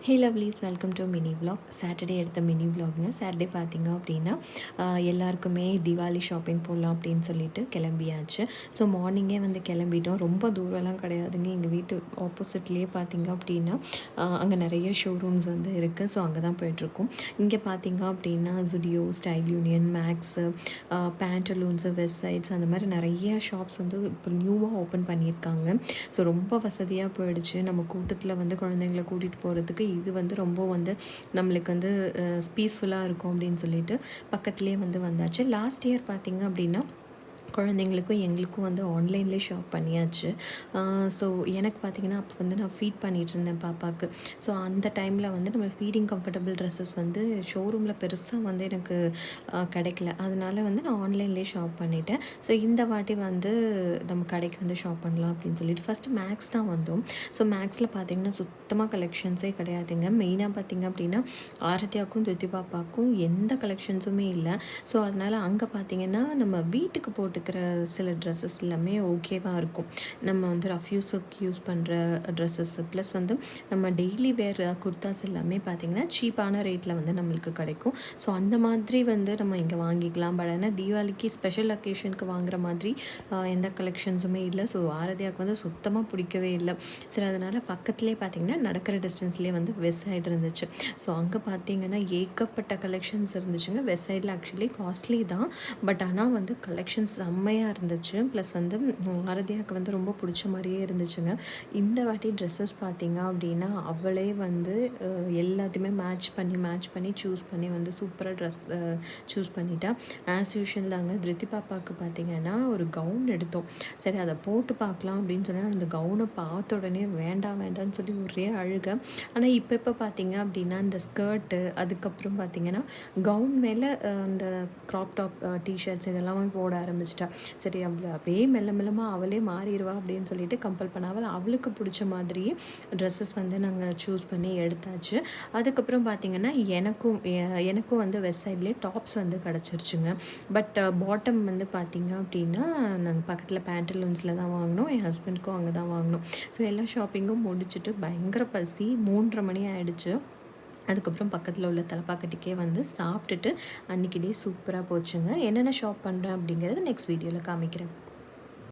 Hey lovelies, welcome to mini vlog. Saturday எடுத்த mini விலாக்ங்க. Saturday பார்த்திங்க அப்படின்னா எல்லாருக்குமே தீபாவளி ஷாப்பிங் போகலாம் அப்படின்னு சொல்லிட்டு கிளம்பியாச்சு. ஸோ மார்னிங்கே வந்து கிளம்பிட்டோம். ரொம்ப தூரம்லாம் கிடையாதுங்க. எங்கள் வீட்டு ஆப்போசிட்லேயே பார்த்திங்க அப்படின்னா அங்கே நிறைய ஷோரூம்ஸ் வந்து இருக்குது. ஸோ அங்கே தான் போயிட்டுருக்கோம். இங்கே பார்த்திங்க அப்படின்னா Zudio, Style Union, Max, Pantaloons, West Sides, அந்த மாதிரி நிறைய ஷாப்ஸ் வந்து இப்போ நியூவாக ஓப்பன் பண்ணியிருக்காங்க. ஸோ ரொம்ப வசதியாக போயிடுச்சு. நம்ம கூட்டத்தில் வந்து குழந்தைங்கள கூட்டிகிட்டு போகிறதுக்கு இது வந்து ரொம்ப வந்து நம்மளுக்கு வந்து பீஸ்ஃபுல்லாக இருக்கும் அப்படின்னு சொல்லிட்டு பக்கத்துலேயே வந்து வந்தாச்சு. லாஸ்ட் இயர் பார்த்திங்க அப்படின்னா குழந்தைங்களுக்கும் எங்களுக்கும் வந்து ஆன்லைன்லேயே ஷாப் பண்ணியாச்சு. ஸோ எனக்கு பார்த்திங்கன்னா அப்போ வந்து நான் ஃபீட் பண்ணிகிட்டு இருந்தேன் பாப்பாவுக்கு. ஸோ அந்த டைமில் வந்து நம்ம ஃபீடிங் கம்ஃபர்டபுள் ட்ரெஸ்ஸஸ் வந்து ஷோரூமில் பெருசாக வந்து எனக்கு கிடைக்கல. அதனால வந்து நான் ஆன்லைன்லேயே ஷாப் பண்ணிட்டேன். ஸோ இந்த வாட்டி வந்து நம்ம கடைக்கு வந்து ஷாப் பண்ணலாம் அப்படின்னு சொல்லிட்டு ஃபஸ்ட்டு மேக்ஸ் தான் வந்தோம். ஸோ மேக்ஸில் பார்த்திங்கன்னா சுத்தமாக கலெக்ஷன்ஸே கிடையாதுங்க. மெயினாக பார்த்திங்க அப்படின்னா ஆரத்தியாவுக்கும் துத்தி பாப்பாவுக்கும் எந்த கலெக்ஷன்ஸுமே இல்லை. ஸோ அதனால் அங்கே பார்த்திங்கன்னா நம்ம வீட்டுக்கு போட்டுக்கிற சில ட்ரெஸ்ஸஸ் எல்லாமே ஓகேவாக இருக்கும். நம்ம வந்து ரஃப் யூஸுக்கு யூஸ் பண்ணுற ட்ரெஸ்ஸஸ் ப்ளஸ் வந்து நம்ம டெய்லி வேர் குர்தாஸ் எல்லாமே பார்த்திங்கன்னா சீப்பான ரேட்டில் வந்து நம்மளுக்கு கிடைக்கும். ஸோ அந்த மாதிரி வந்து நம்ம இங்கே வாங்கிக்கலாம். பட் ஆனால் தீபாவளிக்கு ஸ்பெஷல் அக்கேஷனுக்கு வாங்குற மாதிரி எந்த கலெக்ஷன்ஸுமே இல்லை. ஸோ ஆரதியாவுக்கு வந்து சுத்தமாக பிடிக்கவே இல்லை. சரி, அதனால் பக்கத்துலேயே பார்த்திங்கன்னா நடக்கிற டிஸ்டன்ஸ்லேயே வந்து வெஸ்ட் சைடு இருந்துச்சு. ஸோ அங்கே பார்த்திங்கன்னா ஏகப்பட்ட கலெக்ஷன்ஸ் இருந்துச்சுங்க. வெஸ்ட் சைடில் ஆக்சுவலி காஸ்ட்லி தான், பட் ஆனால் வந்து கலெக்ஷன்ஸ் செம்மையாக இருந்துச்சு. ப்ளஸ் வந்து ஆரதியாவுக்கு வந்து ரொம்ப பிடிச்ச மாதிரியே இருந்துச்சுங்க. இந்த வாட்டி ட்ரெஸ்ஸஸ் பார்த்திங்க அப்படின்னா அவளே வந்து எல்லாத்தையுமே மேட்ச் பண்ணி சூஸ் பண்ணி வந்து சூப்பராக ட்ரெஸ் சூஸ் பண்ணிட்டா. ஆஸ் யூஷுவல் தாங்க. திருத்தி பாப்பாவுக்கு பார்த்திங்கன்னா ஒரு கவுன் எடுத்தோம். சரி, அதை போட்டு பார்க்கலாம் அப்படின்னு சொன்னால் அந்த கவுனை பார்த்த உடனே வேண்டான்னு சொல்லி ஒரே அழுக. ஆனால் இப்போ பார்த்திங்க அப்படின்னா இந்த ஸ்கர்ட்டு, அதுக்கப்புறம் பார்த்திங்கன்னா கவுன் மேலே அந்த க்ராப் டாப், டிஷர்ட்ஸ் இதெல்லாமே போட ஆரம்பிச்சிட்டா. சரி, அப்படியே மெல்லமாக அவளே மாறிடுவா அப்படின்னு சொல்லிட்டு கம்பல் பண்ணாமல் அவளுக்கு பிடிச்ச மாதிரி ட்ரெஸ்ஸஸ் வந்து நாங்கள் சூஸ் பண்ணி எடுத்தாச்சு. அதுக்கப்புறம் பார்த்திங்கன்னா எனக்கும் வந்து வெஸ்ட் சைட்லேயே டாப்ஸ் வந்து கிடச்சிருச்சுங்க. பட் பாட்டம் வந்து பார்த்திங்க அப்படின்னா நாங்கள் பக்கத்தில் பேண்டலூன்ஸில் தான் வாங்கினோம். என் ஹஸ்பண்டுக்கும் அங்கே தான் வாங்கினோம். ஸோ எல்லா ஷாப்பிங்கும் முடிச்சுட்டு பயங்கர பசி, 3:30 மணி ஆகிடுச்சு. அதுக்கப்புறம் பக்கத்தில் உள்ள தலப்பாக்கட்டிக்கே வந்து சாப்பிட்டுட்டு அன்றைக்கி டே சூப்பராக போச்சுங்க. என்னென்ன ஷாப் பண்ணுறேன் அப்படிங்கிறது நெக்ஸ்ட் வீடியோவில் காமிக்கிறேன்.